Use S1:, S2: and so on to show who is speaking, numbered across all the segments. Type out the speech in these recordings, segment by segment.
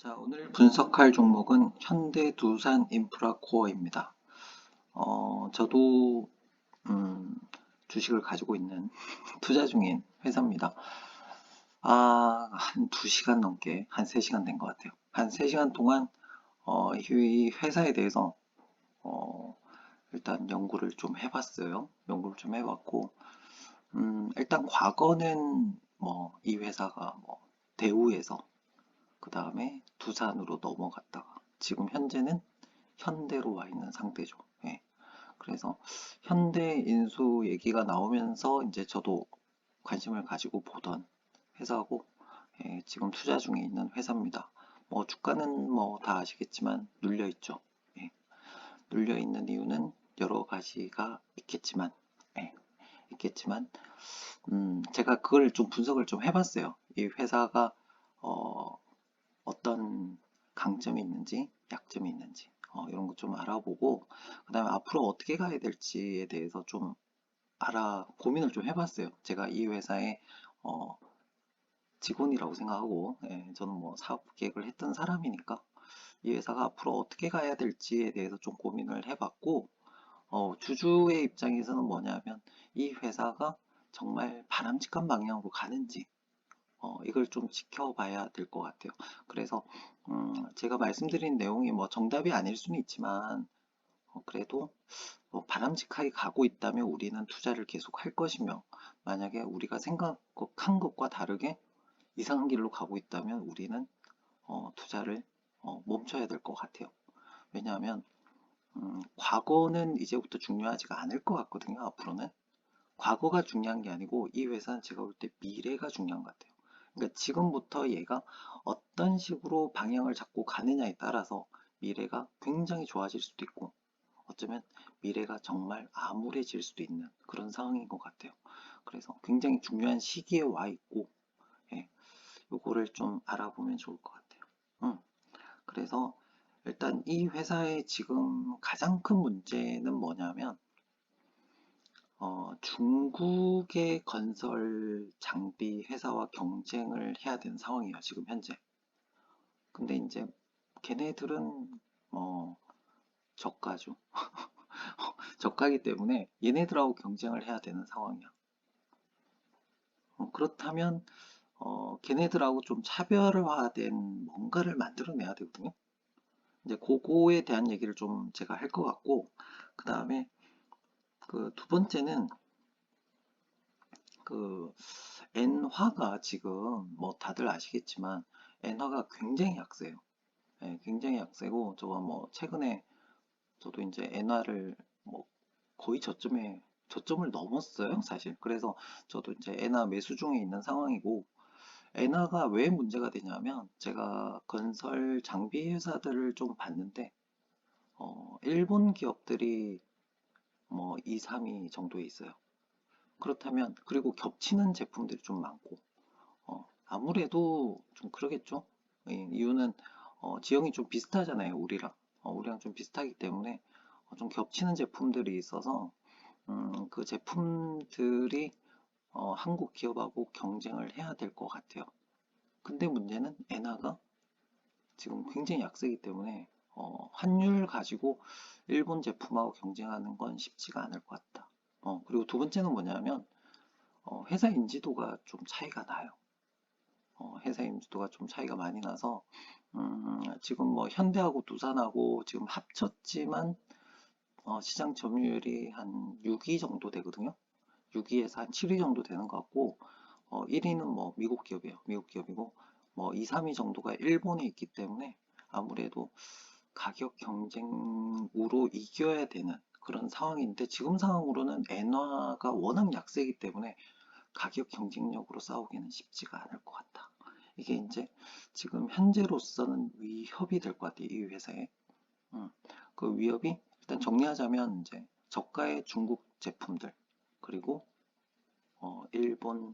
S1: 자, 오늘 분석할 종목은 현대두산인프라코어입니다. 저도 주식을 가지고 있는 투자 중인 회사입니다. 한 2시간 넘게, 한 3시간 된 것 같아요. 한 3시간 동안 이 회사에 대해서 일단 연구를 좀 해봤어요. 연구를 좀 해봤고, 일단 과거는 이 회사가 대우에서 그 다음에 두산으로 넘어갔다가 지금 현재는 현대로 와 있는 상태죠. 예. 그래서 현대 인수 얘기가 나오면서 이제 저도 관심을 가지고 보던 회사고, 지금 투자 중에 있는 회사입니다. 주가는 다 아시겠지만 눌려 있죠. 예. 눌려 있는 이유는 여러 가지가 있겠지만, 예, 제가 그걸 좀 분석을 좀 해봤어요. 이 회사가 어, 어떤 강점이 있는지, 약점이 있는지, 이런 거 좀 알아보고, 그 다음에 앞으로 어떻게 가야 될지에 대해서 좀 고민을 좀 해봤어요. 제가 이 회사의 어, 직원이라고 생각하고, 저는 사업 계획을 했던 사람이니까, 이 회사가 앞으로 어떻게 가야 될지에 대해서 좀 고민을 해봤고, 주주의 입장에서는 뭐냐면, 이 회사가 정말 바람직한 방향으로 가는지, 이걸 좀 지켜봐야 될 것 같아요. 그래서 제가 말씀드린 내용이 정답이 아닐 수는 있지만 그래도 바람직하게 가고 있다면 우리는 투자를 계속 할 것이며, 만약에 우리가 생각한 것과 다르게 이상한 길로 가고 있다면 우리는 투자를 멈춰야 될 것 같아요. 왜냐하면 과거는 이제부터 중요하지가 않을 것 같거든요. 앞으로는 과거가 중요한 게 아니고 이 회사는 제가 볼 때 미래가 중요한 것 같아요. 그러니까 지금부터 얘가 어떤 식으로 방향을 잡고 가느냐에 따라서 미래가 굉장히 좋아질 수도 있고 어쩌면 미래가 정말 암울해질 수도 있는 그런 상황인 것 같아요. 그래서 굉장히 중요한 시기에 와 있고, 예, 요거를 좀 알아보면 좋을 것 같아요. 그래서 일단 이 회사의 지금 가장 큰 문제는 뭐냐면 중국의 건설 장비 회사와 경쟁을 해야 되는 상황이에요, 지금 현재. 근데 이제 걔네들은 뭐 저가죠. 저가기 때문에 얘네들하고 경쟁을 해야 되는 상황이야. 그렇다면 걔네들하고 좀 차별화된 뭔가를 만들어내야 되거든요. 이제 그거에 대한 얘기를 좀 제가 할 것 같고, 그 다음에 그 두 번째는 그 엔화가 지금 다들 아시겠지만 엔화가 굉장히 약세요. 예, 굉장히 약세고 저거 최근에 저도 이제 엔화를 뭐 거의 저점을 넘었어요, 사실. 그래서 저도 이제 엔화 매수 중에 있는 상황이고, 엔화가 왜 문제가 되냐면 제가 건설 장비 회사들을 좀 봤는데 일본 기업들이 2, 3위 정도에 있어요. 그렇다면 그리고 겹치는 제품들이 좀 많고 아무래도 좀 그러겠죠. 이유는 지형이 좀 비슷하잖아요, 우리랑. 우리랑 좀 비슷하기 때문에 좀 겹치는 제품들이 있어서 그 제품들이 한국 기업하고 경쟁을 해야 될 것 같아요. 근데 문제는 엔화가 지금 굉장히 약세기 때문에 환율 가지고 일본 제품하고 경쟁하는 건 쉽지가 않을 것 같다. 그리고 두 번째는 뭐냐면 회사 인지도가 좀 차이가 나요. 회사 인지도가 좀 차이가 많이 나서 지금 현대하고 두산하고 지금 합쳤지만 시장 점유율이 한 6위 정도 되거든요. 6위에서 한 7위 정도 되는 것 같고 1위는 미국 기업이에요. 미국 기업이고 2, 3위 정도가 일본에 있기 때문에 아무래도 가격 경쟁으로 이겨야 되는 그런 상황인데 지금 상황으로는 엔화가 워낙 약세이기 때문에 가격 경쟁력으로 싸우기는 쉽지가 않을 것 같다. 이게 이제 지금 현재로서는 위협이 될 것 같아요. 이 회사에. 그 위협이 일단 정리하자면 이제 저가의 중국 제품들 그리고 일본의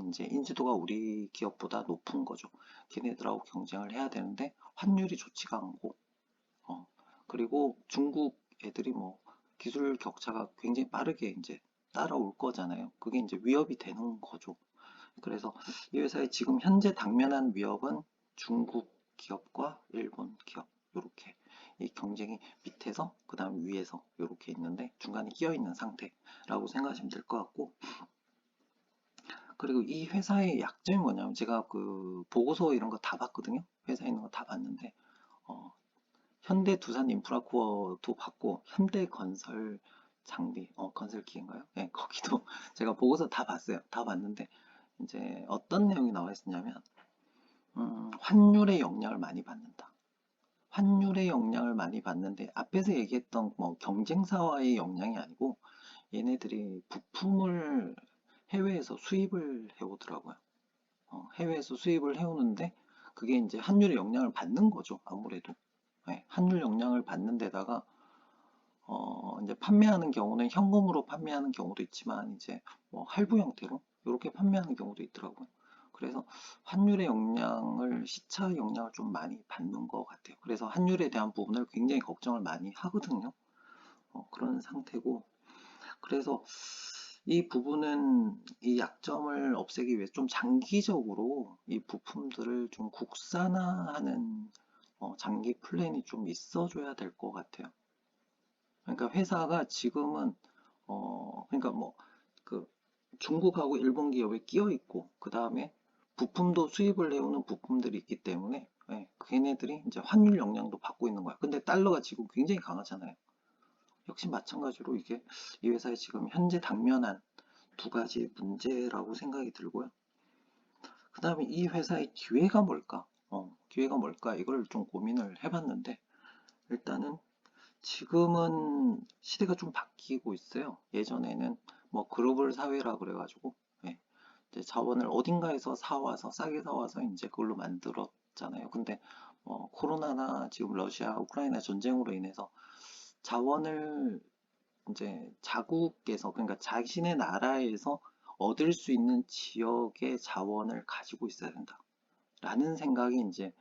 S1: 이제 인지도가 우리 기업보다 높은 거죠. 걔네들하고 경쟁을 해야 되는데 환율이 좋지가 않고 어, 그리고 중국 애들이 기술 격차가 굉장히 빠르게 이제 따라올 거잖아요. 그게 이제 위협이 되는 거죠. 그래서 이 회사의 지금 현재 당면한 위협은 중국 기업과 일본 기업 이렇게 이 경쟁이 밑에서 그 다음 위에서 이렇게 있는데 중간에 끼어 있는 상태라고 생각하시면 될 것 같고, 그리고 이 회사의 약점이 뭐냐면 제가 그 보고서 이런 거 다 봤거든요. 회사에 있는 거 다 봤는데 어, 현대 두산 인프라코어도 봤고 현대건설 장비 건설기인가요? 네, 거기도 제가 보고서 다 봤어요. 다 봤는데 이제 어떤 내용이 나와 있었냐면 환율의 영향을 많이 받는다. 환율의 영향을 많이 받는데 앞에서 얘기했던 뭐 경쟁사와의 영향이 아니고 얘네들이 부품을 해외에서 수입을 해오더라고요. 해외에서 수입을 해오는데 그게 이제 환율의 영향을 받는 거죠. 아무래도. 네, 환율 영향을 받는 데다가 이제 판매하는 경우는 현금으로 판매하는 경우도 있지만 이제 뭐 할부 형태로 이렇게 판매하는 경우도 있더라고요. 그래서 환율의 영향을 시차 영향을 좀 많이 받는 것 같아요. 그래서 환율에 대한 부분을 굉장히 걱정을 많이 하거든요. 그런 상태고 그래서 이 부분은 이 약점을 없애기 위해 좀 장기적으로 이 부품들을 좀 국산화하는 장기 플랜이 좀 있어줘야 될 것 같아요. 그러니까 회사가 지금은 그러니까 뭐 그 중국하고 일본 기업에 끼어 있고 그 다음에 부품도 수입을 해오는 부품들이 있기 때문에 걔네들이 이제 환율 영향도 받고 있는 거야. 근데 달러가 지금 굉장히 강하잖아요. 역시 마찬가지로 이게 이 회사의 지금 현재 당면한 두 가지 문제라고 생각이 들고요. 그 다음에 이 회사의 기회가 뭘까? 기회가 뭘까? 이걸 좀 고민을 해봤는데 일단은 지금은 시대가 좀 바뀌고 있어요. 예전에는 뭐 글로벌 사회라 그래가지고 예, 이제 자원을 어딘가에서 사와서 싸게 사와서 이제 그걸로 만들었잖아요. 근데 코로나나 지금 러시아, 우크라이나 전쟁으로 인해서 자원을 이제 자국에서 그러니까 자신의 나라에서 얻을 수 있는 지역의 자원을 가지고 있어야 된다. 라는 생각이 이제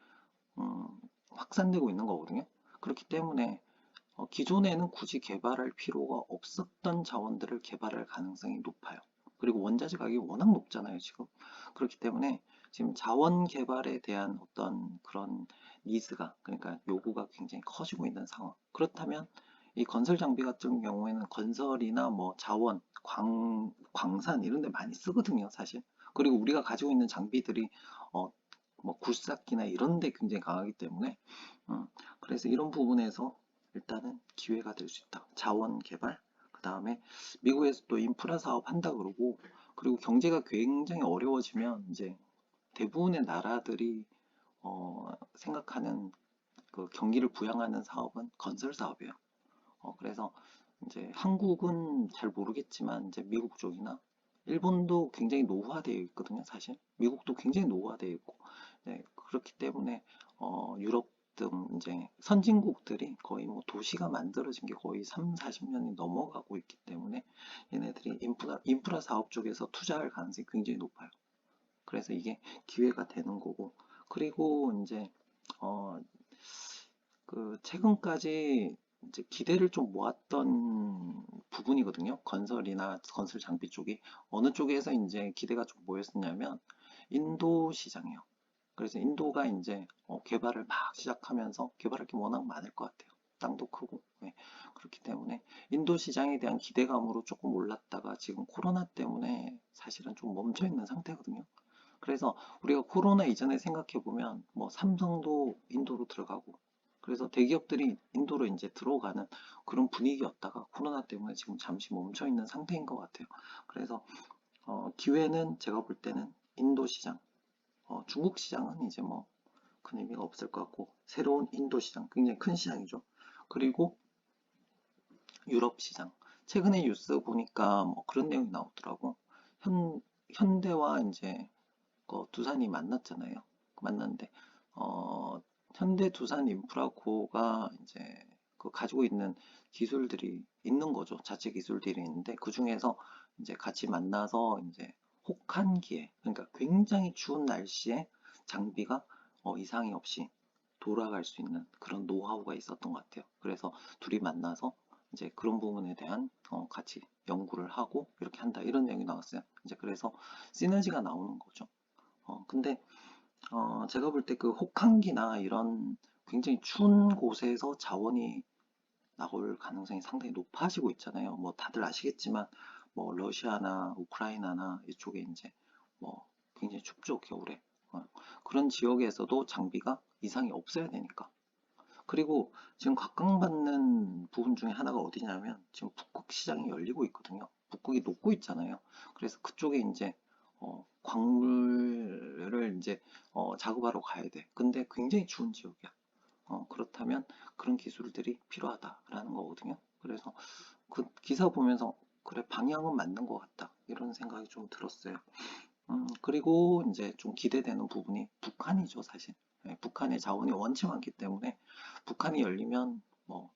S1: 음, 확산되고 있는 거거든요. 그렇기 때문에 기존에는 굳이 개발할 필요가 없었던 자원들을 개발할 가능성이 높아요. 그리고 원자재 가격이 워낙 높잖아요, 지금. 그렇기 때문에 지금 자원 개발에 대한 어떤 그런 니즈가, 그러니까 요구가 굉장히 커지고 있는 상황. 그렇다면 이 건설 장비 같은 경우에는 건설이나 뭐 자원, 광산 이런 데 많이 쓰거든요, 사실. 그리고 우리가 가지고 있는 장비들이 어, 뭐 굴삭기나 이런 데 굉장히 강하기 때문에 그래서 이런 부분에서 일단은 기회가 될 수 있다. 자원 개발, 그 다음에 미국에서 또 인프라 사업 한다 그러고, 그리고 경제가 굉장히 어려워지면 이제 대부분의 나라들이 생각하는 그 경기를 부양하는 사업은 건설 사업이에요. 그래서 이제 한국은 잘 모르겠지만 이제 미국 쪽이나 일본도 굉장히 노후화되어 있거든요, 사실. 미국도 굉장히 노후화되어 있고, 네, 그렇기 때문에 유럽 등 이제 선진국들이 거의 뭐 도시가 만들어진 게 거의 3, 40년이 넘어가고 있기 때문에 얘네들이 인프라 사업 쪽에서 투자할 가능성이 굉장히 높아요. 그래서 이게 기회가 되는 거고, 그리고 이제 어, 그 최근까지 이제 기대를 좀 모았던 부분이거든요. 건설이나 건설 장비 쪽이 어느 쪽에서 이제 기대가 좀 모였었냐면 인도 시장이요. 그래서 인도가 이제 개발을 막 시작하면서 개발할 게 워낙 많을 것 같아요. 땅도 크고. 네. 그렇기 때문에 인도 시장에 대한 기대감으로 조금 올랐다가 지금 코로나 때문에 사실은 좀 멈춰 있는 상태거든요. 그래서 우리가 코로나 이전에 생각해 보면 뭐 삼성도 인도로 들어가고 그래서 대기업들이 인도로 이제 들어가는 그런 분위기였다가 코로나 때문에 지금 잠시 멈춰 있는 상태인 것 같아요. 그래서 기회는 제가 볼 때는 인도 시장, 중국 시장은 이제 뭐 큰 의미가 없을 것 같고 새로운 인도 시장 굉장히 큰 시장이죠. 그리고 유럽 시장. 최근에 뉴스 보니까 뭐 그런 내용이 나오더라고. 현대와 이제 두산이 만났잖아요. 만났는데 현대 두산 인프라코가 이제 그 가지고 있는 기술들이 있는 거죠. 자체 기술들이 있는데 그 중에서 이제 같이 만나서 이제 혹한기에 그러니까 굉장히 추운 날씨에 장비가 이상이 없이 돌아갈 수 있는 그런 노하우가 있었던 것 같아요. 그래서 둘이 만나서 이제 그런 부분에 대한 같이 연구를 하고 이렇게 한다 이런 내용이 나왔어요. 이제 그래서 시너지가 나오는 거죠. 근데 제가 볼 때 그 혹한기나 이런 굉장히 추운 곳에서 자원이 나올 가능성이 상당히 높아지고 있잖아요. 뭐 다들 아시겠지만 뭐 러시아나 우크라이나나 이쪽에 이제 뭐 굉장히 춥죠, 겨울에. 어, 그런 지역에서도 장비가 이상이 없어야 되니까. 그리고 지금 각광받는 부분 중에 하나가 어디냐면 지금 북극 시장이 열리고 있거든요. 북극이 녹고 있잖아요. 그래서 그쪽에 이제 광물을 이제 작업하러 가야 돼. 근데 굉장히 추운 지역이야. 그렇다면 그런 기술들이 필요하다라는 거거든요. 그래서 그 기사 보면서 그래 방향은 맞는 것 같다 이런 생각이 좀 들었어요. 그리고 이제 좀 기대되는 부분이 북한이죠, 사실. 네, 북한의 자원이 원체 많기 때문에 북한이 열리면 뭐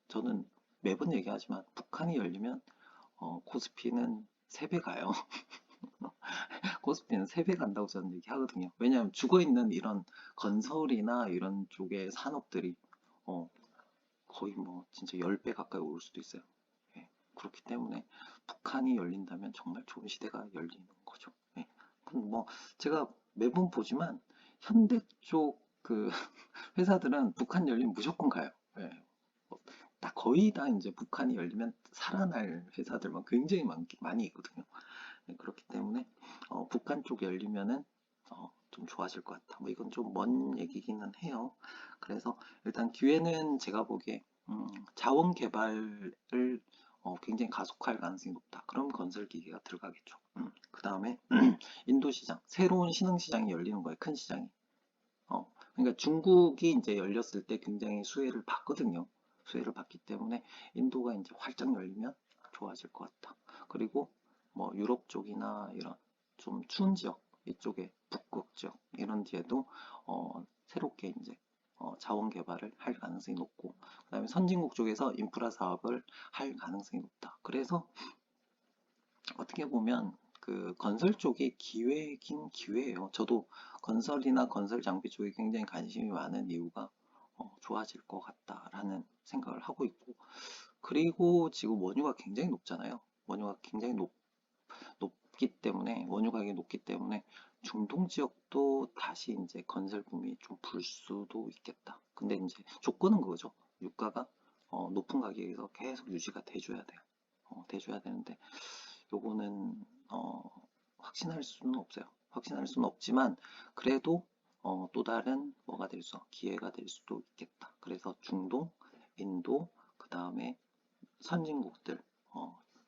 S1: 저는 매번 얘기하지만 북한이 열리면 코스피는 3배 가요. 코스피는 3배 간다고 저는 얘기하거든요. 왜냐하면 죽어있는 이런 건설이나 이런 쪽의 산업들이 어, 거의 뭐 진짜 10배 가까이 오를 수도 있어요. 예, 그렇기 때문에 북한이 열린다면 정말 좋은 시대가 열리는 거죠. 예. 그럼 뭐 제가 매번 보지만 현대 쪽 그 회사들은 북한 열리면 무조건 가요. 예. 다 거의 다 이제 북한이 열리면 살아날 회사들만 굉장히 많이 있거든요. 네, 그렇기 때문에 북한 쪽 열리면은 좀 좋아질 것 같다. 뭐 이건 좀 먼 얘기기는 해요. 그래서 일단 기회는 제가 보기에 자원 개발을 굉장히 가속화할 가능성이 높다. 그럼 건설 기계가 들어가겠죠. 그 다음에 인도 시장, 새로운 신흥 시장이 열리는 거예요. 큰 시장이. 그러니까 중국이 이제 열렸을 때 굉장히 수혜를 받거든요. 수혜를 받기 때문에 인도가 이제 활짝 열리면 좋아질 것 같다. 그리고 뭐 유럽 쪽이나 이런 좀 추운 지역 이쪽에 북극 지역 이런 데에도 새롭게 이제 자원 개발을 할 가능성이 높고 그다음에 선진국 쪽에서 인프라 사업을 할 가능성이 높다. 그래서 어떻게 보면 그 건설 쪽이 기회긴 기회예요. 저도 건설이나 건설 장비 쪽에 굉장히 관심이 많은 이유가 좋아질 것 같다라는 생각을 하고 있고 그리고 지금 원유가 굉장히 높잖아요. 원유가 굉장히 높기 때문에 원유 가격이 높기 때문에 중동 지역도 다시 이제 건설 붐이 좀 불 수도 있겠다. 근데 이제 조건은 그거죠. 유가가 높은 가격에서 계속 유지가 돼줘야 돼요. 돼줘야 되는데 요거는 확신할 수는 없어요. 확신할 수는 없지만 그래도 또 다른 뭐가 될 수, 기회가 될 수도 있겠다. 그래서 중동, 인도, 그 다음에 선진국들,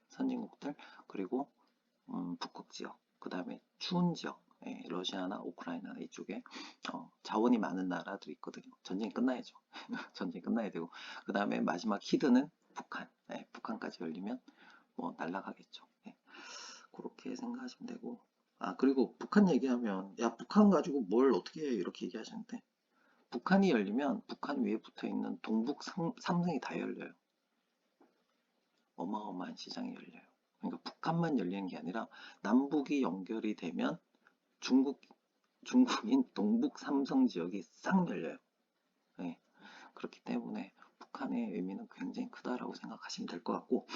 S1: 선진국들 그리고 북극 지역, 그 다음에 추운 지역, 예, 러시아나 우크라이나 이쪽에 자원이 많은 나라들이 있거든요. 전쟁이 끝나야죠. 전쟁이 끝나야 되고 그 다음에 마지막 히드는 북한, 예, 북한까지 열리면 뭐 날라가겠죠. 예. 그렇게 생각하시면 되고. 아, 그리고 북한 얘기하면, 야, 북한 가지고 뭘 어떻게 해? 이렇게 얘기하시는데, 북한이 열리면 북한 위에 붙어 있는 동북 삼성이 다 열려요. 어마어마한 시장이 열려요. 그러니까 북한만 열리는 게 아니라 남북이 연결이 되면 중국, 중국인 동북 삼성 지역이 싹 열려요. 네, 그렇기 때문에 북한의 의미는 굉장히 크다라고 생각하시면 될 것 같고,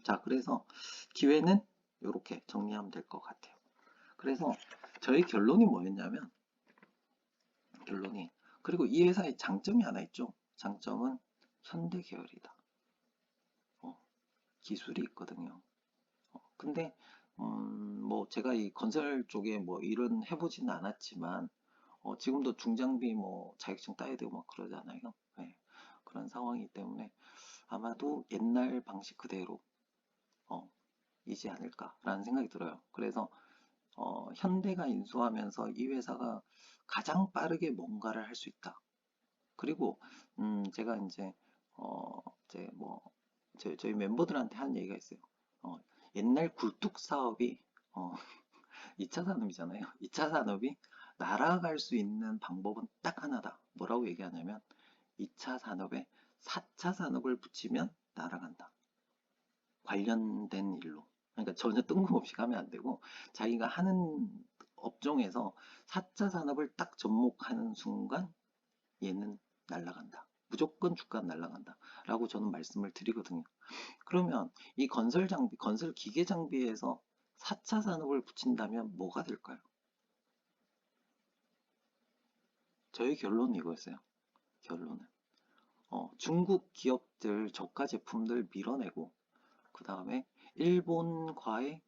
S1: 자, 그래서 기회는 이렇게 정리하면 될 것 같아요. 그래서 저희 결론이 뭐였냐면 결론이 그리고 이 회사의 장점이 하나 있죠. 장점은 현대 계열이다. 어, 기술이 있거든요. 근데 뭐 제가 이 건설 쪽에 뭐 일은 해보지는 않았지만 지금도 중장비 뭐 자격증 따야 되고 막 그러잖아요. 네, 그런 상황이기 때문에 아마도 옛날 방식 그대로 어, 이지 않을까라는 생각이 들어요. 그래서 현대가 인수하면서 이 회사가 가장 빠르게 뭔가를 할 수 있다. 그리고 제가 이제 뭐 저희 멤버들한테 한 얘기가 있어요. 어, 옛날 굴뚝 사업이 어, 2차 산업이잖아요. 2차 산업이 날아갈 수 있는 방법은 딱 하나다. 뭐라고 얘기하냐면 2차 산업에 4차 산업을 붙이면 날아간다. 관련된 일로. 그러니까 전혀 뜬금없이 가면 안 되고 자기가 하는 업종에서 4차 산업을 딱 접목하는 순간 얘는 날아간다. 무조건 주가 날아간다. 라고 저는 말씀을 드리거든요. 그러면 이 건설 장비, 건설 기계 장비에서 4차 산업을 붙인다면 뭐가 될까요? 저의 결론은 이거였어요. 결론은 중국 기업들 저가 제품들 밀어내고 그 다음에 일본과의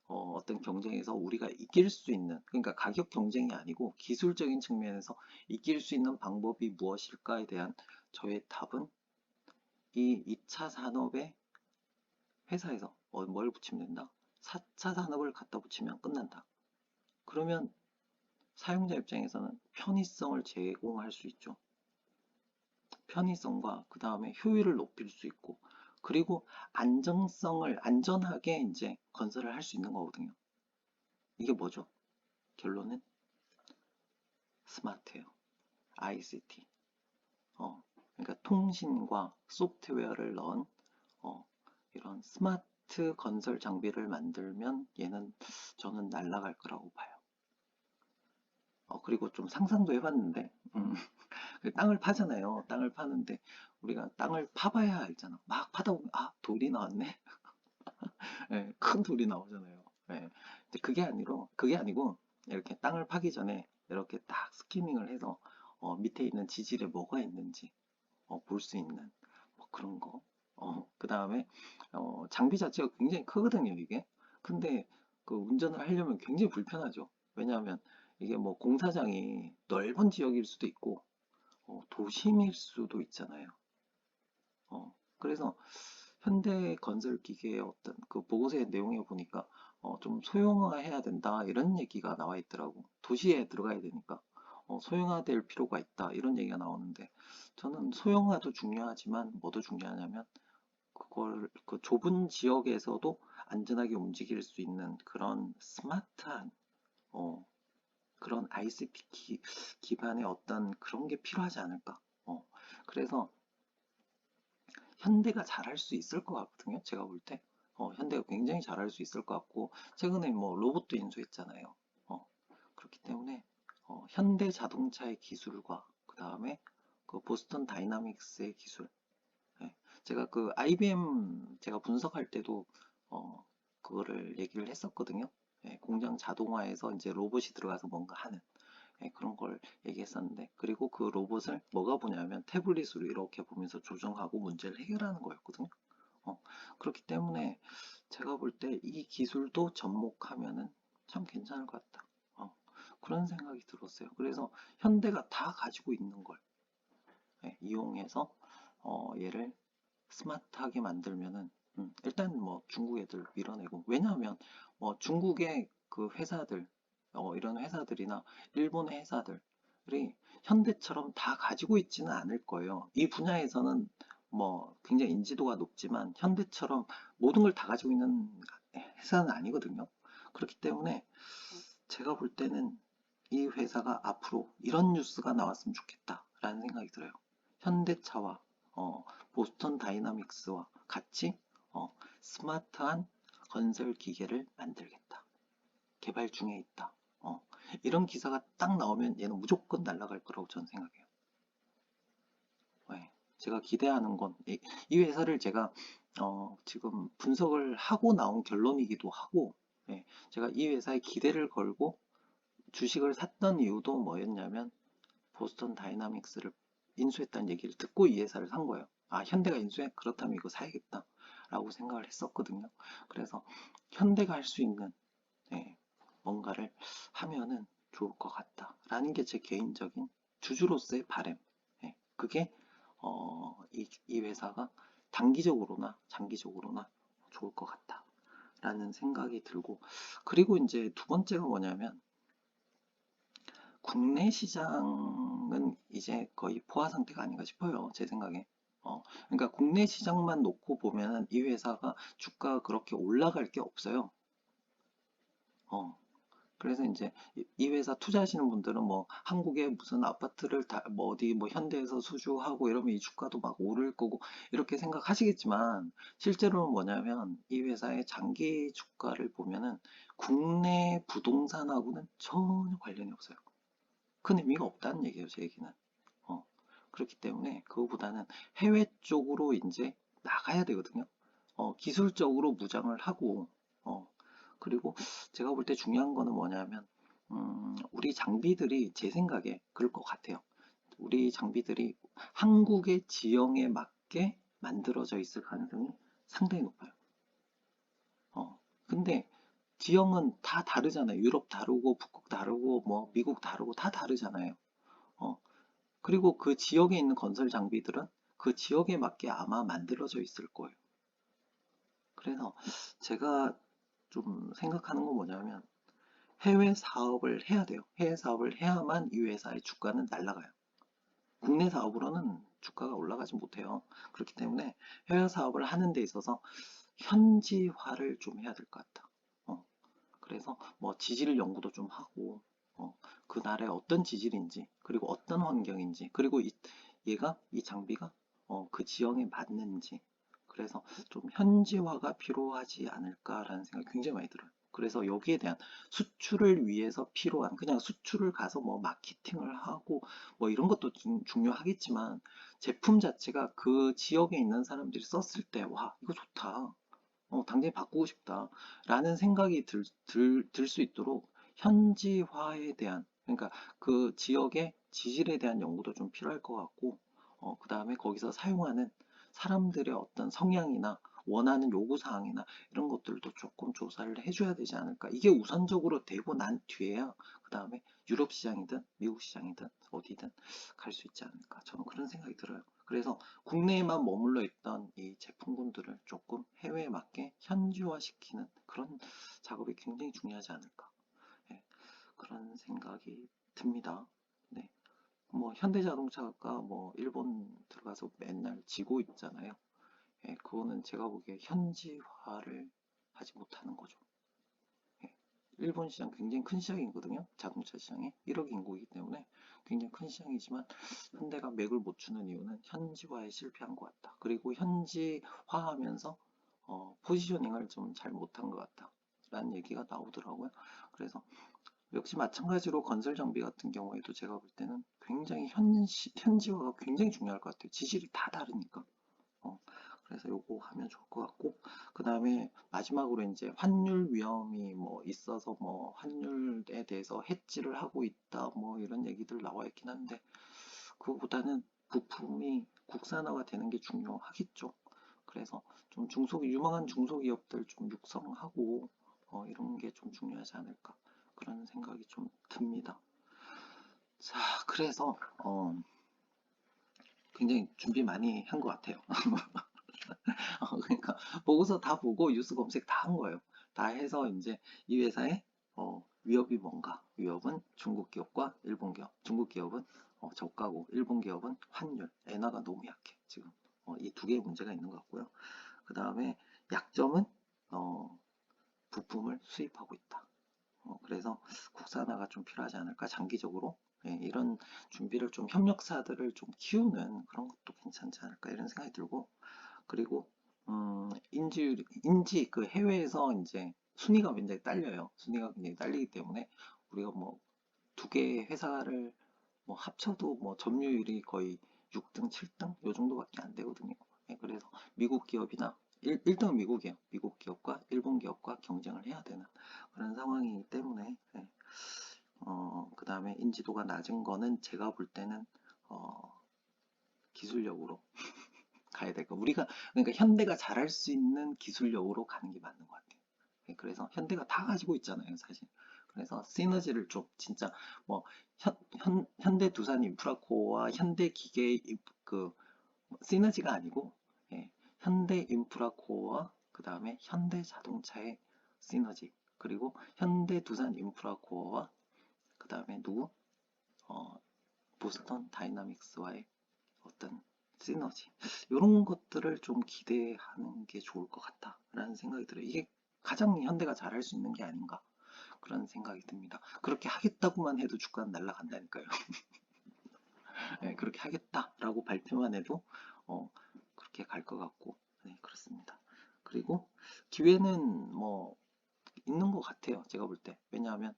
S1: 어떤 경쟁에서 우리가 이길 수 있는, 그러니까 가격 경쟁이 아니고 기술적인 측면에서 이길 수 있는 방법이 무엇일까에 대한 저의 답은 이 2차 산업의 회사에서 뭘 붙이면 된다? 4차 산업을 갖다 붙이면 끝난다. 그러면 사용자 입장에서는 편의성을 제공할 수 있죠. 편의성과 그 다음에 효율을 높일 수 있고, 그리고 안정성을 안전하게 이제 건설을 할 수 있는 거거든요. 이게 뭐죠? 결론은 스마트예요. ICT. 그러니까 통신과 소프트웨어를 넣은 이런 스마트 건설 장비를 만들면 얘는 저는 날아갈 거라고 봐요. 그리고 좀 상상도 해봤는데, 땅을 파잖아요. 땅을 파는데 우리가 땅을 파봐야 알잖아. 막 파다 보면 돌이 나왔네. 예, 큰 돌이 나오잖아요. 예. 근데 그게 아니고 이렇게 땅을 파기 전에 이렇게 딱 스키밍을 해서 밑에 있는 지질에 뭐가 있는지 볼 수 있는 뭐 그런 거. 그 다음에 장비 자체가 굉장히 크거든요, 이게. 근데 그 운전을 하려면 굉장히 불편하죠. 왜냐하면 이게 뭐 공사장이 넓은 지역일 수도 있고 도심일 수도 있잖아요. 그래서 현대건설기계의 어떤 그 보고서의 내용에 보니까 좀 소형화해야 된다 이런 얘기가 나와 있더라고. 도시에 들어가야 되니까 소형화될 필요가 있다 이런 얘기가 나오는데 저는 소형화도 중요하지만 뭐도 중요하냐면 그걸 그 좁은 지역에서도 안전하게 움직일 수 있는 그런 스마트한 어, 그런 ICT 기반의 어떤 그런 게 필요하지 않을까. 그래서 현대가 잘할 수 있을 것 같거든요. 제가 볼 때. 현대가 굉장히 잘할 수 있을 것 같고, 최근에 뭐 로봇도 인수했잖아요. 그렇기 때문에, 현대 자동차의 기술과, 그 다음에 그 보스턴 다이나믹스의 기술. 예, 제가 그 IBM 제가 분석할 때도, 그거를 얘기를 했었거든요. 예, 공장 자동화에서 이제 로봇이 들어가서 뭔가 하는. 예, 그런 걸 얘기했었는데 그리고 그 로봇을 뭐가 보냐면 태블릿으로 이렇게 보면서 조정하고 문제를 해결하는 거였거든요. 어, 그렇기 때문에 제가 볼 때 이 기술도 접목하면은 참 괜찮을 것 같다. 그런 생각이 들었어요. 그래서 현대가 다 가지고 있는 걸 이용해서 얘를 스마트하게 만들면은 일단 뭐 중국 애들 밀어내고 왜냐하면 뭐 중국의 그 회사들 이런 회사들이나 일본의 회사들이 현대처럼 다 가지고 있지는 않을 거예요. 이 분야에서는 뭐 굉장히 인지도가 높지만 현대처럼 모든 걸 다 가지고 있는 회사는 아니거든요. 그렇기 때문에 제가 볼 때는 이 회사가 앞으로 이런 뉴스가 나왔으면 좋겠다라는 생각이 들어요. 현대차와 보스턴 다이나믹스와 같이 스마트한 건설 기계를 만들겠다. 개발 중에 있다. 이런 기사가 딱 나오면 얘는 무조건 날아갈 거라고 저는 생각해요. 네, 제가 기대하는 건 이 회사를 제가 지금 분석을 하고 나온 결론이기도 하고 제가 이 회사에 기대를 걸고 주식을 샀던 이유도 뭐였냐면 보스턴 다이나믹스를 인수했다는 얘기를 듣고 이 회사를 산 거예요. 현대가 인수해? 그렇다면 이거 사야겠다. 라고 생각을 했었거든요. 그래서 현대가 할 수 있는 뭔가를 하면은 좋을 것 같다. 라는 게 제 개인적인 주주로서의 바람. 그게 이 회사가 단기적으로나 장기적으로나 좋을 것 같다. 라는 생각이 들고 그리고 이제 두 번째가 뭐냐면 국내 시장은 이제 거의 포화 상태가 아닌가 싶어요. 제 생각에. 그러니까 국내 시장만 놓고 보면은 이 회사가 주가가 그렇게 올라갈 게 없어요. 어, 그래서 이제 이 회사 투자하시는 분들은 뭐 한국에 무슨 아파트를 다 뭐 어디 뭐 현대에서 수주하고 이러면 이 주가도 막 오를 거고 이렇게 생각하시겠지만 실제로는 뭐냐면 이 회사의 장기 주가를 보면은 국내 부동산하고는 전혀 관련이 없어요. 큰 의미가 없다는 얘기예요, 제 얘기는. 어, 그렇기 때문에 그거보다는 해외 쪽으로 이제 나가야 되거든요. 기술적으로 무장을 하고, 그리고 제가 볼 때 중요한 거는 뭐냐면, 우리 장비들이 제 생각에 그럴 것 같아요. 우리 장비들이 한국의 지형에 맞게 만들어져 있을 가능성이 상당히 높아요. 근데 지형은 다 다르잖아요. 유럽 다르고 북극 다르고 뭐 미국 다르고 다 다르잖아요. 어, 그리고 그 지역에 있는 건설 장비들은 그 지역에 맞게 아마 만들어져 있을 거예요. 그래서 제가 좀 생각하는 건 뭐냐면 해외 사업을 해야 돼요. 해외 사업을 해야만 이 회사의 주가는 날아가요. 국내 사업으로는 주가가 올라가지 못해요. 그렇기 때문에 해외 사업을 하는 데 있어서 현지화를 좀 해야 될 것 같다. 어, 그래서 뭐 지질 연구도 좀 하고, 어, 그 나라에 어떤 지질인지, 그리고 어떤 환경인지, 그리고 얘가, 이 장비가 그 지형에 맞는지, 그래서 좀 현지화가 필요하지 않을까라는 생각이 굉장히 많이 들어요. 그래서 여기에 대한 수출을 위해서 필요한, 그냥 수출을 가서 뭐 마케팅을 하고 뭐 이런 것도 중요하겠지만 제품 자체가 그 지역에 있는 사람들이 썼을 때, 와, 이거 좋다. 당장에 바꾸고 싶다. 라는 생각이 들 수 있도록 현지화에 대한, 그러니까 그 지역의 지질에 대한 연구도 좀 필요할 것 같고, 그 다음에 거기서 사용하는 사람들의 어떤 성향이나 원하는 요구사항이나 이런 것들도 조금 조사를 해줘야 되지 않을까. 이게 우선적으로 되고 난 뒤에야 그 다음에 유럽 시장이든 미국 시장이든 어디든 갈 수 있지 않을까. 저는 그런 생각이 들어요. 그래서 국내에만 머물러 있던 이 제품군들을 조금 해외에 맞게 현지화시키는 그런 작업이 굉장히 중요하지 않을까. 예, 그런 생각이 듭니다. 네. 뭐 현대자동차가 뭐 일본 들어가서 맨날 지고 있잖아요. 예, 그거는 제가 보기에 현지화를 하지 못하는 거죠. 예, 일본 시장 굉장히 큰 시장이거든요. 자동차 시장이 1억 인구이기 때문에 굉장히 큰 시장이지만 현대가 맥을 못 추는 이유는 현지화에 실패한 것 같다. 그리고 현지화하면서 포지셔닝을 좀 잘 못한 것 같다. 라는 얘기가 나오더라고요. 그래서 역시 마찬가지로 건설 장비 같은 경우에도 제가 볼 때는 굉장히 현지화가 굉장히 중요할 것 같아요. 지질이 다 다르니까. 어, 그래서 요거 하면 좋을 것 같고, 그 다음에 마지막으로 이제 환율 위험이 뭐 있어서 뭐 환율에 대해서 해지를 하고 있다 뭐 이런 얘기들 나와 있긴 한데, 그거보다는 부품이 국산화가 되는 게 중요하겠죠. 그래서 좀 유망한 중소기업들 좀 육성하고, 이런 게 좀 중요하지 않을까. 그런 생각이 좀 듭니다. 자, 그래서, 굉장히 준비 많이 한 것 같아요. 그러니까 보고서 다 보고 뉴스 검색 다 한 거예요. 다 해서 이제 이 회사의 위협이 뭔가? 위협은 중국 기업과 일본 기업. 중국 기업은 저가고 일본 기업은 환율. 엔화가 너무 약해. 지금 이 두 개의 문제가 있는 것 같고요. 그 다음에 약점은 어, 부품을 수입하고 있다. 그래서 국산화가 좀 필요하지 않을까 장기적으로. 예, 이런 준비를 좀 협력사들을 좀 키우는 그런 것도 괜찮지 않을까 이런 생각이 들고, 그리고 인지 그 해외에서 이제 순위가 굉장히 딸려요. 순위가 굉장히 딸리기 때문에 우리가 뭐 두 개의 회사를 뭐 합쳐도 뭐 점유율이 거의 6등, 7등 요 정도밖에 안 되거든요. 예, 그래서 미국 기업이나 1등은 미국이에요. 미국 기업과 일본 기업과 경쟁을 해야 되는 그런 상황이기 때문에 그 다음에 인지도가 낮은 거는 제가 볼 때는 어, 기술력으로 가야 될까? 우리가 그러니까 현대가 잘할 수 있는 기술력으로 가는 게 맞는 것 같아요. 예, 그래서 현대가 다 가지고 있잖아요, 사실. 그래서 시너지를 좀 진짜 뭐 현대 두산 인프라코어와 현대 기계 그 시너지가 아니고, 예, 현대 인프라코어와 그 다음에 현대 자동차의 시너지, 그리고 현대 두산 인프라코어와 그 다음에 누구 어, 보스턴 다이나믹스와의 어떤 시너지 이런 것들을 좀 기대하는 게 좋을 것 같다라는 생각이 들어요. 이게 가장 현대가 잘할 수 있는 게 아닌가 그런 생각이 듭니다. 그렇게 하겠다고만 해도 주가는 날아간다니까요. 네, 그렇게 하겠다라고 발표만 해도 어, 그렇게 갈 것 같고, 네, 그렇습니다. 그리고 기회는 뭐 있는 것 같아요. 제가 볼 때. 왜냐하면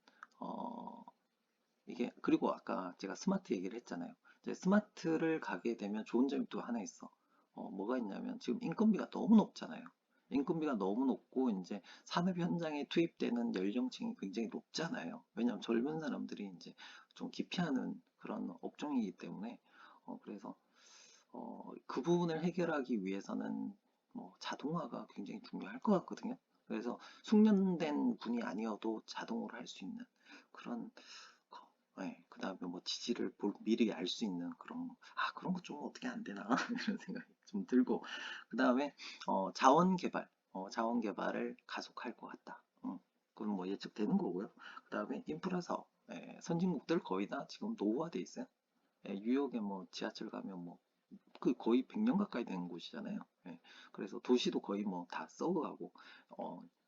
S1: 이게 그리고 아까 제가 스마트 얘기를 했잖아요. 이제 스마트를 가게 되면 좋은 점이 또 하나 있어. 뭐가 있냐면 지금 인건비가 너무 높잖아요. 인건비가 너무 높고 이제 산업 현장에 투입되는 연령층이 굉장히 높잖아요. 왜냐하면 젊은 사람들이 이제 좀 기피하는 그런 업종이기 때문에 그래서 그 부분을 해결하기 위해서는 뭐 자동화가 굉장히 중요할 것 같거든요. 그래서 숙련된 분이 아니어도 자동으로 할 수 있는 그런 거. 네, 그 다음에 뭐 지지를 미리 알 수 있는 그런 거 좀 어떻게 안 되나 이런 생각이 좀 들고, 그 다음에 자원 개발을 가속할 것 같다. 그건 뭐 예측되는 거고요. 그 다음에 인프라 사업, 선진국들 거의 다 지금 노후화돼 있어요. 뉴욕에 뭐 지하철 가면 뭐 그 거의 100년 가까이 된 곳이잖아요. 그래서 도시도 거의 뭐 다 썩어가고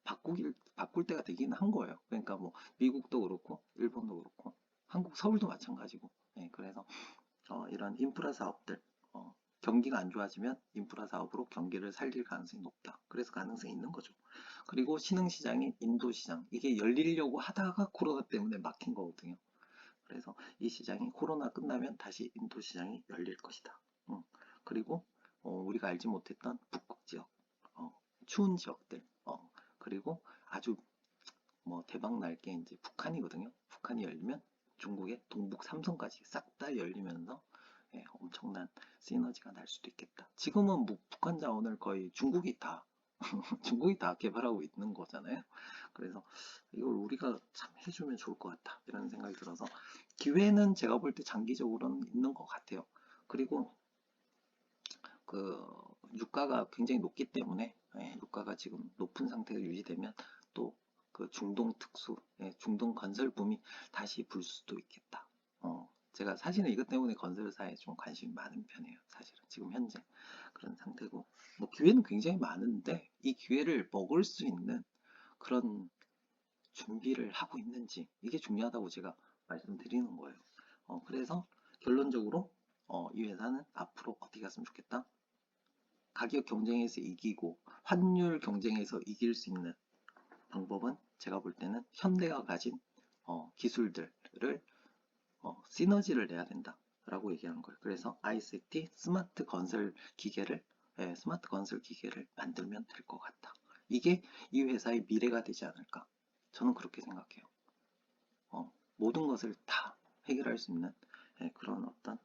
S1: 바꿀 때가 되긴 한 거예요. 그러니까 뭐 미국도 그렇고 일본도 그렇고 한국 서울도 마찬가지고. 그래서 이런 인프라 사업들, 경기가 안 좋아지면 인프라 사업으로 경기를 살릴 가능성이 높다. 그래서 가능성이 있는 거죠. 그리고 신흥시장인 인도시장, 이게 열리려고 하다가 코로나 때문에 막힌 거거든요. 그래서 이 시장이 코로나 끝나면 다시 인도시장이 열릴 것이다. 그리고 우리가 알지 못했던 북극 지역, 추운 지역들, 그리고 아주 뭐 대박 날 게 이제 북한이거든요. 북한이 열리면 중국의 동북 삼성까지 싹 다 열리면서 엄청난 시너지가 날 수도 있겠다. 지금은 뭐 북한 자원을 거의 중국이 다 중국이 다 개발하고 있는 거잖아요. 그래서 이걸 우리가 참 해주면 좋을 것 같다 이런 생각이 들어서 기회는 제가 볼 때 장기적으로는 있는 것 같아요. 그리고 그 유가가 굉장히 높기 때문에, 유가가 지금 높은 상태가 유지되면 또 그 중동 특수, 중동 건설 붐이 다시 불 수도 있겠다. 제가 사실은 이것 때문에 건설사에 좀 관심이 많은 편이에요. 사실은 지금 현재 그런 상태고, 뭐 기회는 굉장히 많은데 이 기회를 먹을 수 있는 그런 준비를 하고 있는지, 이게 중요하다고 제가 말씀드리는 거예요. 그래서 결론적으로 이 회사는 앞으로 어떻게 갔으면 좋겠다. 가격 경쟁에서 이기고 환율 경쟁에서 이길 수 있는 방법은 제가 볼 때는 현대가 가진 기술들을 시너지를 내야 된다라고 얘기하는 거예요. 그래서 ICT 스마트 건설 기계를 만들면 될 것 같다. 이게 이 회사의 미래가 되지 않을까? 저는 그렇게 생각해요. 모든 것을 다 해결할 수 있는 그런 어떤,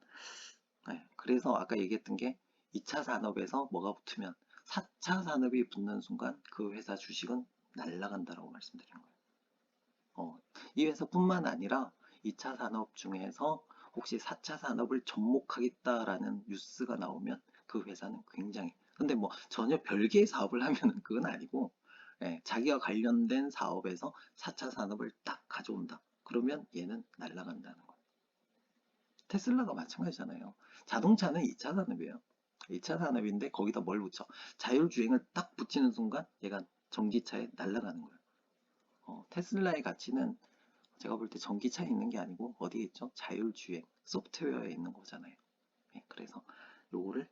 S1: 그래서 아까 얘기했던 게 2차 산업에서 뭐가 붙으면 4차 산업이 붙는 순간 그 회사 주식은 날아간다라고 말씀드린 거예요. 이 회사뿐만 아니라 2차 산업 중에서 혹시 4차 산업을 접목하겠다라는 뉴스가 나오면 그 회사는 굉장히, 근데 뭐 전혀 별개의 사업을 하면은 그건 아니고, 자기가 관련된 사업에서 4차 산업을 딱 가져온다. 그러면 얘는 날아간다는 거예요. 테슬라가 마찬가지잖아요. 자동차는 2차 산업이에요. 2차 산업인데 거기다 뭘 붙여? 자율주행을 딱 붙이는 순간 얘가 전기차에 날아가는 거예요. 테슬라의 가치는 제가 볼 때 전기차에 있는 게 아니고 어디에 있죠? 자율주행 소프트웨어에 있는 거잖아요. 그래서 요거를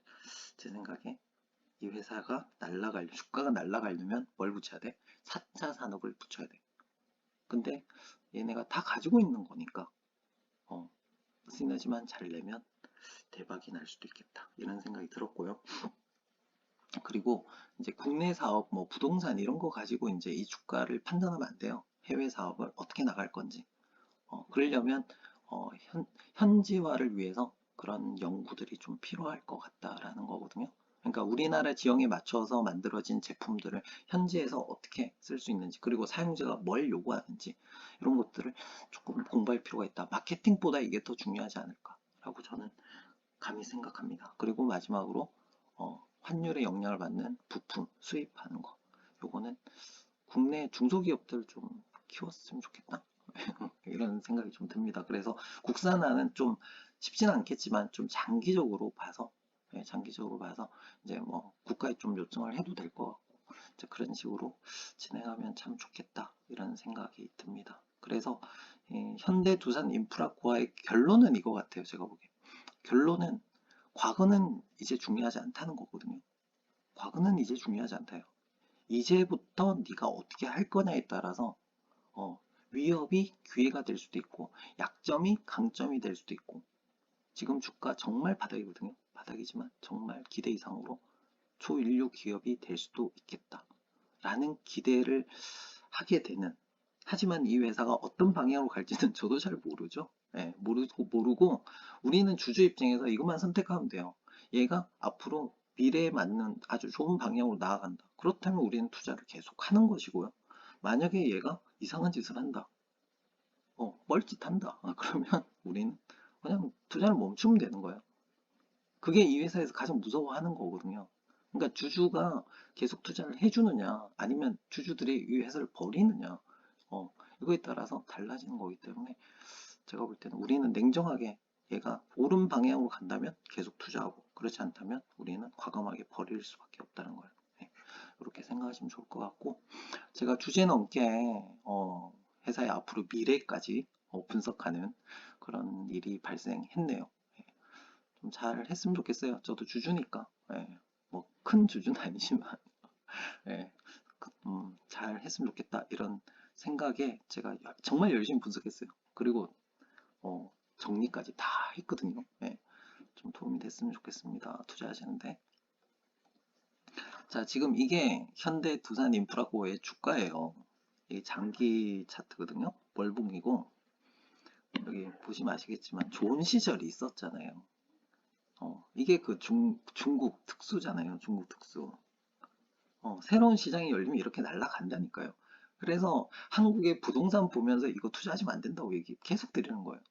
S1: 제 생각에 이 회사가 주가가 날아가려면 뭘 붙여야 돼? 4차 산업을 붙여야 돼. 근데 얘네가 다 가지고 있는 거니까 시너지만 잘 내면 대박이 날 수도 있겠다 이런 생각이 들었고요. 그리고 이제 국내 사업, 뭐 부동산 이런 거 가지고 이제 이 주가를 판단하면 안 돼요. 해외 사업을 어떻게 나갈 건지. 그러려면 현지화를 위해서 그런 연구들이 좀 필요할 것 같다라는 거거든요. 그러니까 우리나라 지형에 맞춰서 만들어진 제품들을 현지에서 어떻게 쓸 수 있는지, 그리고 사용자가 뭘 요구하는지 이런 것들을 조금 공부할 필요가 있다. 마케팅보다 이게 더 중요하지 않을까라고 저는 감히 생각합니다. 그리고 마지막으로 환율의 영향을 받는 부품 수입하는 거. 요거는 국내 중소기업들 좀 키웠으면 좋겠다. 이런 생각이 좀 듭니다. 그래서 국산화는 좀 쉽지는 않겠지만 좀 장기적으로 봐서 이제 뭐 국가에 좀 요청을 해도 될 것 같고 이제 그런 식으로 진행하면 참 좋겠다 이런 생각이 듭니다. 그래서 현대 두산 인프라코아의 결론은 이거 같아요. 제가 보기에 결론은 과거는 이제 중요하지 않다는 거거든요. 과거는 이제 중요하지 않다요. 이제부터 네가 어떻게 할 거냐에 따라서 어, 위협이 기회가 될 수도 있고 약점이 강점이 될 수도 있고 지금 주가 정말 바닥이거든요. 바닥이지만 정말 기대 이상으로 초인류 기업이 될 수도 있겠다. 라는 기대를 하게 되는, 하지만 이 회사가 어떤 방향으로 갈지는 저도 잘 모르죠. 예, 모르고 우리는 주주 입장에서 이것만 선택하면 돼요. 얘가 앞으로 미래에 맞는 아주 좋은 방향으로 나아간다. 그렇다면 우리는 투자를 계속 하는 것이고요. 만약에 얘가 이상한 짓을 한다. 뻘짓한다. 그러면 우리는 그냥 투자를 멈추면 되는 거예요. 그게 이 회사에서 가장 무서워하는 거거든요. 그러니까 주주가 계속 투자를 해주느냐, 아니면 주주들이 이 회사를 버리느냐, 이거에 따라서 달라지는 거기 때문에 제가 볼 때는 우리는 냉정하게 얘가 옳은 방향으로 간다면 계속 투자하고, 그렇지 않다면 우리는 과감하게 버릴 수밖에 없다는 거예요. 네, 이렇게 생각하시면 좋을 것 같고, 제가 주제 넘게 회사의 앞으로 미래까지 분석하는 그런 일이 발생했네요. 좀 잘 했으면 좋겠어요. 저도 주주니까. 뭐 큰 주주는 아니지만 예, 잘 했으면 좋겠다 이런 생각에 제가 정말 열심히 분석했어요. 그리고 정리까지 다 했거든요. 좀 도움이 됐으면 좋겠습니다. 투자하시는데. 자, 지금 이게 현대 두산 인프라코어의 주가예요. 이게 장기 차트거든요. 월봉이고 여기 보시면 아시겠지만 좋은 시절이 있었잖아요. 이게 그 중국 특수잖아요. 중국 특수. 새로운 시장이 열리면 이렇게 날아간다니까요. 그래서 한국의 부동산 보면서 이거 투자하시면 안 된다고 얘기 계속 드리는 거예요.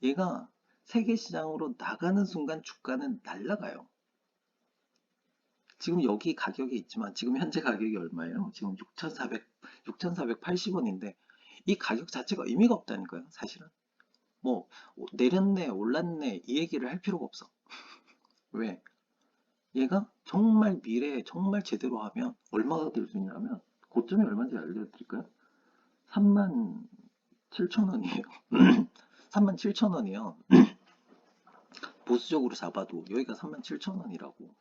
S1: 얘가 세계 시장으로 나가는 순간 주가는 날아가요. 지금 여기 가격이 있지만 지금 현재 가격이 얼마예요? 지금 6,480원인데 이 가격 자체가 의미가 없다니까요. 사실은. 뭐 내렸네, 올랐네 이 얘기를 할 필요가 없어. 왜? 얘가 정말 미래에 정말 제대로 하면 얼마가 될 수 있냐면 고점이 얼마인지 알려드릴까요? 37,000원이에요. 37,000원이요. 보수적으로 잡아도 여기가 37,000원이라고.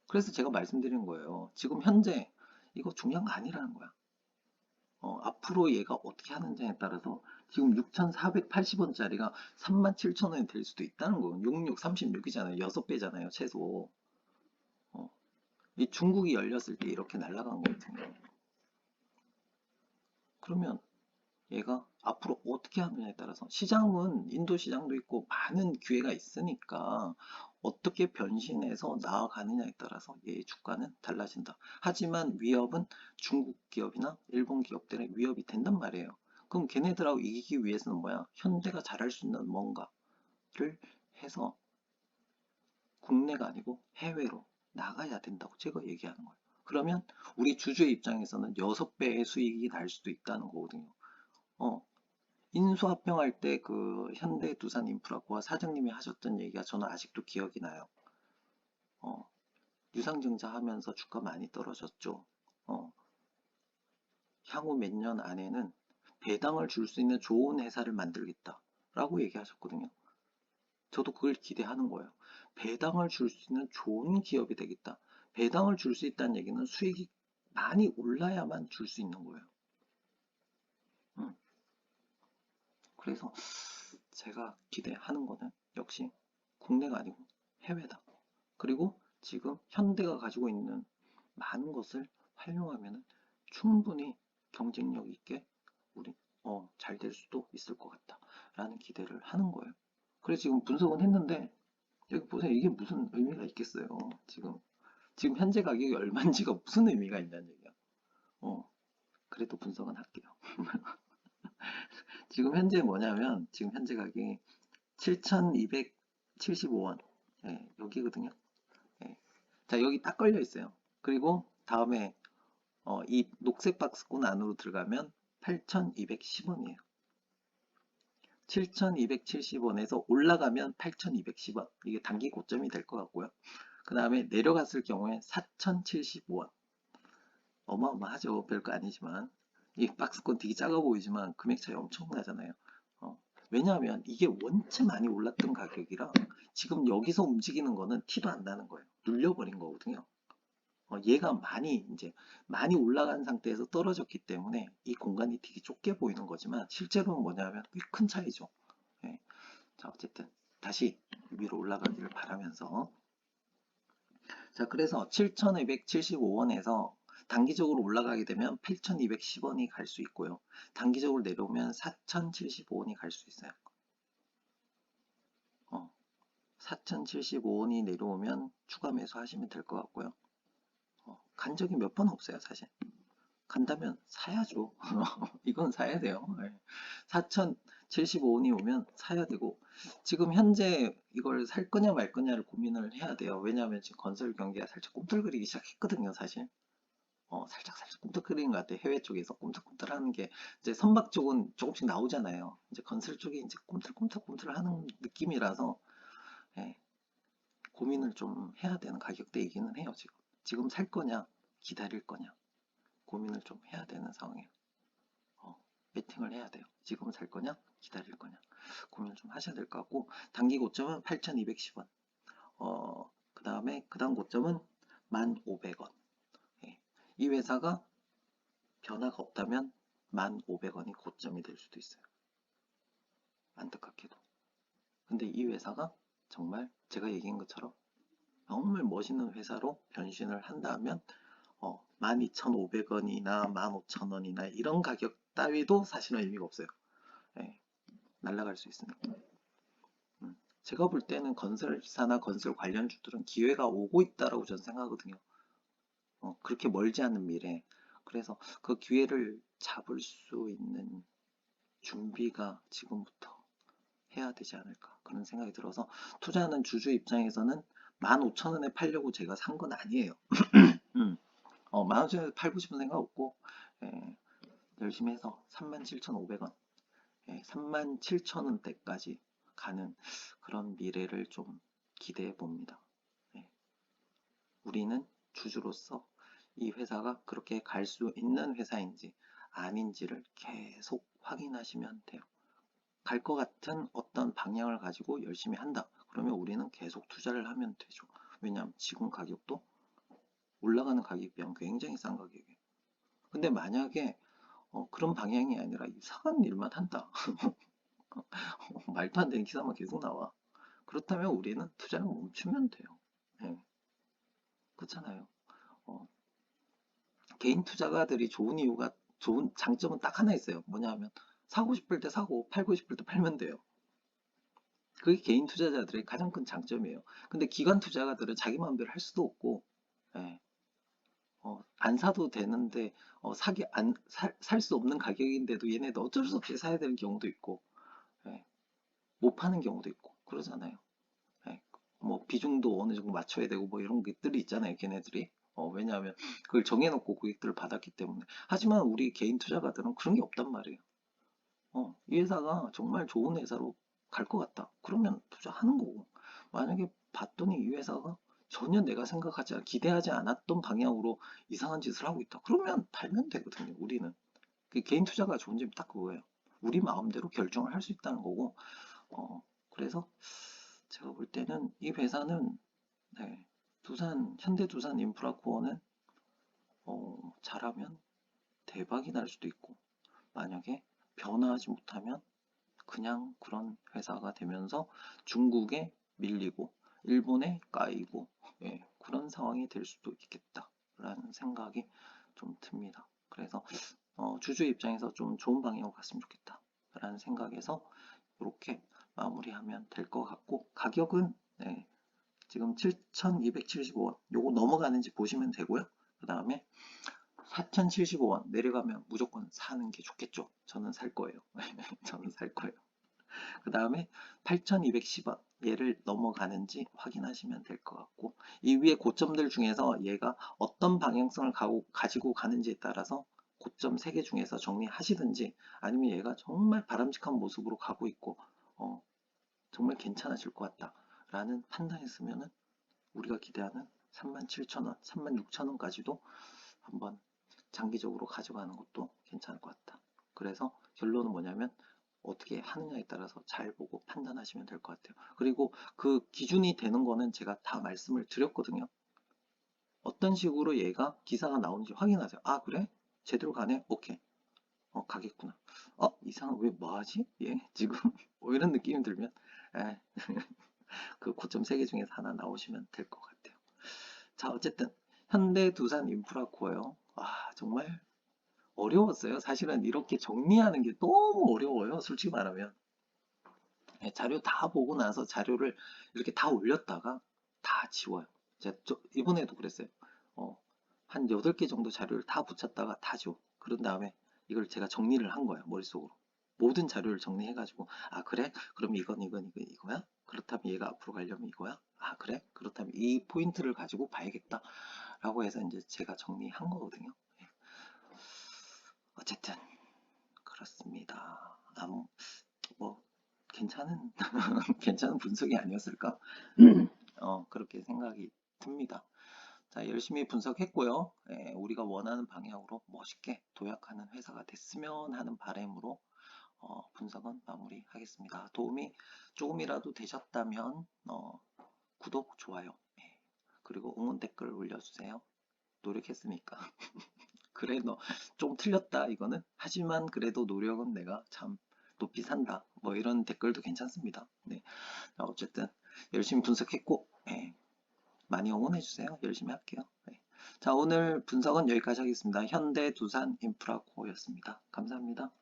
S1: 그래서 제가 말씀드린 거예요. 지금 현재 이거 중요한 거 아니라는 거야. 앞으로 얘가 어떻게 하는지에 따라서 지금 6,480원짜리가 37,000원이 될 수도 있다는 거예요. 66, 36이잖아요. 6배잖아요, 최소. 이 중국이 열렸을 때 이렇게 날아간 거거든요. 그러면 얘가 앞으로 어떻게 하느냐에 따라서 시장은 인도 시장도 있고 많은 기회가 있으니까 어떻게 변신해서 나아가느냐에 따라서 얘의 주가는 달라진다. 하지만 위협은 중국 기업이나 일본 기업들의 위협이 된단 말이에요. 그럼 걔네들하고 이기기 위해서는 뭐야? 현대가 잘할 수 있는 뭔가를 해서 국내가 아니고 해외로 나가야 된다고 제가 얘기하는 거예요. 그러면 우리 주주의 입장에서는 6배의 수익이 날 수도 있다는 거거든요. 어, 인수합병할 때 그 현대 두산 인프라코어 사장님이 하셨던 얘기가 저는 아직도 기억이 나요. 어, 유상증자 하면서 주가 많이 떨어졌죠. 어, 향후 몇 년 안에는 배당을 줄 수 있는 좋은 회사를 만들겠다라고 얘기하셨거든요. 저도 그걸 기대하는 거예요. 배당을 줄 수 있는 좋은 기업이 되겠다. 배당을 줄 수 있다는 얘기는 수익이 많이 올라야만 줄 수 있는 거예요. 음, 그래서 제가 기대하는 거는 역시 국내가 아니고 해외다. 그리고 지금 현대가 가지고 있는 많은 것을 활용하면 충분히 경쟁력 있게 우리 잘 될 수도 있을 것 같다 라는 기대를 하는 거예요. 그래서 지금 분석은 했는데 여기 보세요. 이게 무슨 의미가 있겠어요. 지금 현재 가격이 얼마인지가 무슨 의미가 있냐는 얘기야. 그래도 분석은 할게요. 지금 현재 뭐냐면 지금 현재 가격이 7,275원. 여기거든요. 예. 자, 여기 딱 걸려 있어요. 그리고 다음에 이 녹색 박스권 안으로 들어가면 8,210원이에요. 7,270원에서 올라가면 8,210원. 이게 단기 고점이 될 것 같고요. 그 다음에 내려갔을 경우에 4,075원. 어마어마하죠. 별거 아니지만. 이 박스권 되게 작아 보이지만 금액 차이 엄청나잖아요. 왜냐하면 이게 원체 많이 올랐던 가격이라 지금 여기서 움직이는 거는 티도 안 나는 거예요. 눌려버린 거거든요. 얘가 많이 올라간 상태에서 떨어졌기 때문에 이 공간이 되게 좁게 보이는 거지만 실제로는 뭐냐면 꽤 큰 차이죠. 예. 자, 어쨌든 다시 위로 올라가기를 바라면서 자, 그래서 7,275원에서 단기적으로 올라가게 되면 8,210원이 갈 수 있고요. 단기적으로 내려오면 4,075원이 갈 수 있어요. 4,075원이 내려오면 추가 매수하시면 될 것 같고요. 간 적이 몇 번 없어요, 사실. 간다면 사야죠. 이건 사야 돼요. 4,075원이 오면 사야 되고, 지금 현재 이걸 살 거냐 말 거냐를 고민을 해야 돼요. 왜냐하면 지금 건설 경기가 살짝 꿈틀거리기 시작했거든요, 사실. 살짝 꿈틀거리는 것 같아요. 해외 쪽에서 꿈틀꿈틀 하는 게, 이제 선박 쪽은 조금씩 나오잖아요. 이제 건설 쪽이 이제 꿈틀꿈틀 하는 느낌이라서, 예, 고민을 좀 해야 되는 가격대이기는 해요, 지금. 지금 살 거냐, 기다릴 거냐, 고민을 좀 해야 되는 상황이에요. 베팅을 해야 돼요. 지금 살 거냐, 기다릴 거냐, 고민을 좀 하셔야 될 것 같고, 단기 고점은 8,210원. 그 다음 고점은 1,500원. 예. 이 회사가 변화가 없다면 1,500원이 고점이 될 수도 있어요. 안타깝게도. 근데 이 회사가 정말 제가 얘기한 것처럼 정말 멋있는 회사로 변신을 한다면 12,500원이나 15,000원이나 이런 가격 따위도 사실은 의미가 없어요. 예, 날아갈 수 있으니까. 제가 볼 때는 건설사나 건설 관련주들은 기회가 오고 있다라고 저는 생각하거든요. 그렇게 멀지 않은 미래. 그래서 그 기회를 잡을 수 있는 준비가 지금부터 해야 되지 않을까 그런 생각이 들어서, 투자하는 주주 입장에서는 15,000원에 팔려고 제가 산 건 아니에요. 15,000원에 팔고 싶은 생각 없고, 예, 열심히 해서 37,500원, 37,000원대까지 가는 그런 미래를 좀 기대해 봅니다. 예, 우리는 주주로서 이 회사가 그렇게 갈 수 있는 회사인지 아닌지를 계속 확인하시면 돼요. 갈 것 같은 어떤 방향을 가지고 열심히 한다. 그러면 우리는 계속 투자를 하면 되죠. 왜냐하면 지금 가격도 올라가는 가격에 비하면 굉장히 싼 가격이에요. 근데 만약에 그런 방향이 아니라 이상한 일만 한다. 말도 안 되는 기사만 계속 나와. 그렇다면 우리는 투자를 멈추면 돼요. 네. 그렇잖아요. 어, 개인 투자가들이 좋은 이유가, 좋은 장점은 딱 하나 있어요. 뭐냐 하면 사고 싶을 때 사고 팔고 싶을 때 팔면 돼요. 그게 개인 투자자들의 가장 큰 장점이에요. 근데 기관 투자가들은 자기 마음대로 할 수도 없고, 예, 안 사도 되는데 살 수 없는 가격인데도 얘네도 어쩔 수 없이 사야 되는 경우도 있고, 예, 못 파는 경우도 있고 그러잖아요. 예, 뭐 비중도 어느 정도 맞춰야 되고 뭐 이런 것들이 있잖아요, 걔네들이. 왜냐하면 그걸 정해놓고 고객들을 받았기 때문에. 하지만 우리 개인 투자가들은 그런 게 없단 말이에요. 이 회사가 정말 좋은 회사로 갈 것 같다. 그러면 투자하는 거고. 만약에 봤더니 이 회사가 전혀 내가 생각하지, 기대하지 않았던 방향으로 이상한 짓을 하고 있다. 그러면 팔면 되거든요, 우리는. 그 개인 투자가 좋은 점이 딱 그거예요. 우리 마음대로 결정을 할 수 있다는 거고, 그래서 제가 볼 때는 이 회사는, 네, 현대두산 인프라코어는, 잘하면 대박이 날 수도 있고, 만약에 변화하지 못하면 그냥 그런 회사가 되면서 중국에 밀리고 일본에 까이고, 예, 그런 상황이 될 수도 있겠다라는 생각이 좀 듭니다. 그래서 주주 입장에서 좀 좋은 방향으로 갔으면 좋겠다라는 생각에서 이렇게 마무리하면 될 것 같고, 가격은, 네, 지금 7,275원 요거 넘어가는지 보시면 되고요. 그 다음에 4,075원 내려가면 무조건 사는 게 좋겠죠. 저는 살 거예요. 저는 살 거예요. 그 다음에 8,210원 얘를 넘어가는지 확인하시면 될 것 같고, 이 위에 고점들 중에서 얘가 어떤 방향성을 가지고 가는지에 따라서 고점 3개 중에서 정리하시든지, 아니면 얘가 정말 바람직한 모습으로 가고 있고 정말 괜찮아질 것 같다 라는 판단했으면 우리가 기대하는 37,000원, 36,000원까지도 한번 장기적으로 가져가는 것도 괜찮을 것 같다. 그래서 결론은 뭐냐면 어떻게 하느냐에 따라서 잘 보고 판단하시면 될 것 같아요. 그리고 그 기준이 되는 거는 제가 다 말씀을 드렸거든요. 어떤 식으로 얘가 기사가 나오는지 확인하세요. 아, 그래? 제대로 가네? 오케이. 가겠구나. 이상한, 왜 뭐하지? 얘 지금 뭐 이런 느낌이 들면 그 고점 3개 중에서 하나 나오시면 될 것 같아요. 자, 어쨌든 현대두산 인프라코어요. 정말 어려웠어요. 사실은 이렇게 정리하는 게 너무 어려워요. 솔직히 말하면. 네, 자료 다 보고 나서 자료를 이렇게 다 올렸다가 다 지워요. 이번에도 그랬어요. 어, 한 8개 정도 자료를 다 붙였다가 다 지워. 그런 다음에 이걸 제가 정리를 한 거예요. 머릿속으로. 모든 자료를 정리해가지고, 아, 그래? 그럼 이건 이거야? 그렇다면 얘가 앞으로 가려면 이거야? 아, 그래? 그렇다면 이 포인트를 가지고 봐야겠다. 라고 해서 이제 제가 정리한 거거든요. 예. 어쨌든, 그렇습니다. 뭐, 괜찮은, 괜찮은 분석이 아니었을까? 그렇게 생각이 듭니다. 자, 열심히 분석했고요. 우리가 원하는 방향으로 멋있게 도약하는 회사가 됐으면 하는 바람으로 분석은 마무리하겠습니다. 도움이 조금이라도 되셨다면 구독, 좋아요, 그리고 응원 댓글 올려주세요. 노력했으니까. 그래, 너 좀 틀렸다, 이거는. 하지만 그래도 노력은 내가 참 높이 산다. 뭐 이런 댓글도 괜찮습니다. 네. 어쨌든 열심히 분석했고, 많이 응원해주세요. 열심히 할게요. 네. 자, 오늘 분석은 여기까지 하겠습니다. 현대 두산 인프라코어였습니다. 감사합니다.